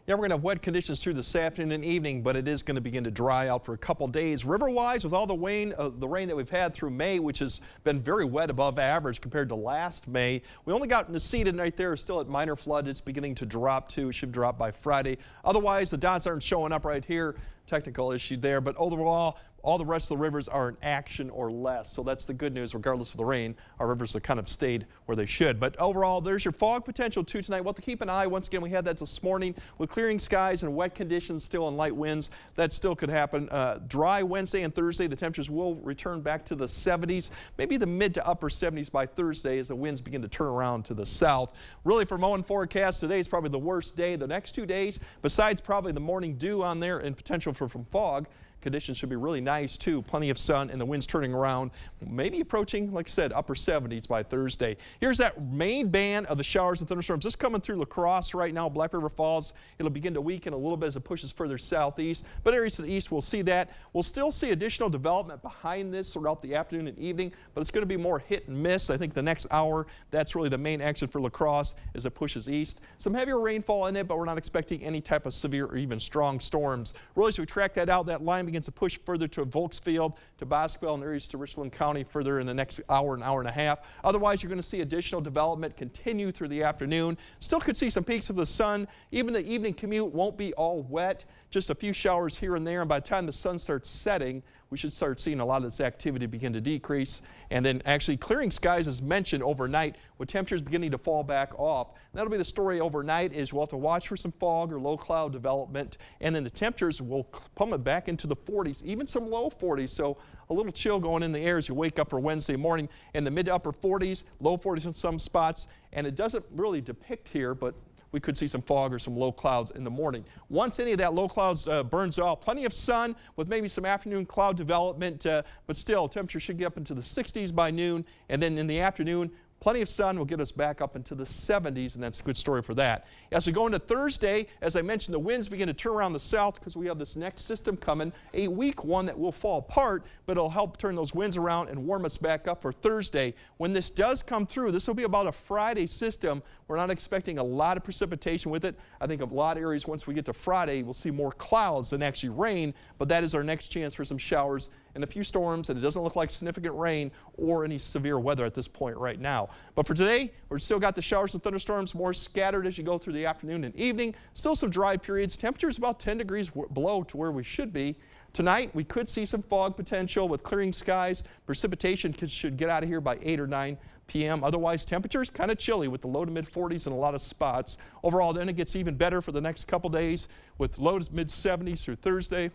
Yeah, we're going to have wet conditions through this afternoon and evening, but it is going to begin to dry out for a couple days. River-wise, with all the rain that we've had through May, which has been very wet above average compared to last May, we only got Necedah right there, still at minor flood. It's beginning to drop too. It should drop by Friday. Otherwise, the dots aren't showing up right here. Technical issue there, but overall, all the rest of the rivers are in action or less. So that's the good news. Regardless of the rain, our rivers have kind of stayed where they should. But overall, there's your fog potential too tonight. We'll have to keep an eye. Once again, we had that this morning with clearing skies and wet conditions still and light winds. That still could happen. Dry Wednesday and Thursday. The temperatures will return back to the 70s, maybe the mid to upper 70s by Thursday as the winds begin to turn around to the south. Really, for mowing forecast, today is probably the worst day. The next 2 days, besides probably the morning dew on there and potential for fog, conditions should be really nice too. Plenty of sun and the winds turning around, maybe approaching, like I said, upper 70s by Thursday. Here's that main band of the showers and thunderstorms just coming through La Crosse right now, Black River Falls. It'll begin to weaken a little bit as it pushes further southeast, but areas to the east will see that. We'll still see additional development behind this throughout the afternoon and evening, but it's going to be more hit and miss. I think the next hour, that's really the main action for La Crosse as it pushes east. Some heavier rainfall in it, but we're not expecting any type of severe or even strong storms. Really, as we track that out, that line begins to push further to Volksfield, to Bosqueville, and areas to Richland County further in the next hour and a half. Otherwise, you're going to see additional development continue through the afternoon. Still could see some peaks of the sun. Even the evening commute won't be all wet, just a few showers here and there. And by the time the sun starts setting, we should start seeing a lot of this activity begin to decrease. And then actually clearing skies, as mentioned, overnight with temperatures beginning to fall back off. And that'll be the story overnight is we'll have to watch for some fog or low cloud development. And then the temperatures will plummet back into the 40s, even some low 40s. So a little chill going in the air as you wake up for Wednesday morning in the mid to upper 40s, low 40s in some spots. And it doesn't really depict here, but we could see some fog or some low clouds in the morning. Once any of that low clouds burns off, plenty of sun with maybe some afternoon cloud development, but still temperature should get up into the 60s by noon. And then in the afternoon, plenty of sun will get us back up into the 70s, and that's a good story for that. As we go into Thursday, as I mentioned, the winds begin to turn around the south because we have this next system coming, a weak one that will fall apart, but it'll help turn those winds around and warm us back up for Thursday. When this does come through, this will be about a Friday system. We're not expecting a lot of precipitation with it. I think a lot of areas, once we get to Friday, we'll see more clouds than actually rain, but that is our next chance for some showers and a few storms, and it doesn't look like significant rain or any severe weather at this point right now. But for today, we're still got the showers and thunderstorms more scattered as you go through the afternoon and evening. Still some dry periods. Temperatures about 10 degrees below to where we should be. Tonight, we could see some fog potential with clearing skies. Precipitation should get out of here by 8 or 9 p.m. Otherwise, temperatures kind of chilly with the low to mid 40s in a lot of spots. Overall, then it gets even better for the next couple days with low to mid 70s through Thursday.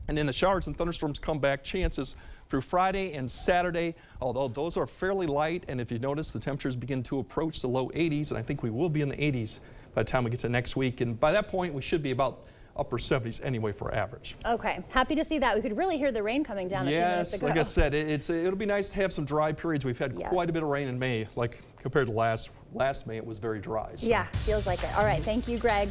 And then the showers and thunderstorms come back, chances through Friday and Saturday, although those are fairly light. And if you notice, the temperatures begin to approach the low 80s, and I think we will be in the 80s by the time we get to next week. And by that point, we should be about upper 70s anyway for average. Okay, happy to see that. We could really hear the rain coming down a few minutes ago. Yes, like I said, it'll be nice to have some dry periods. We've had quite a bit of rain in May, like compared to last May, it was very dry. So. Yeah, feels like it. All right, thank you, Greg.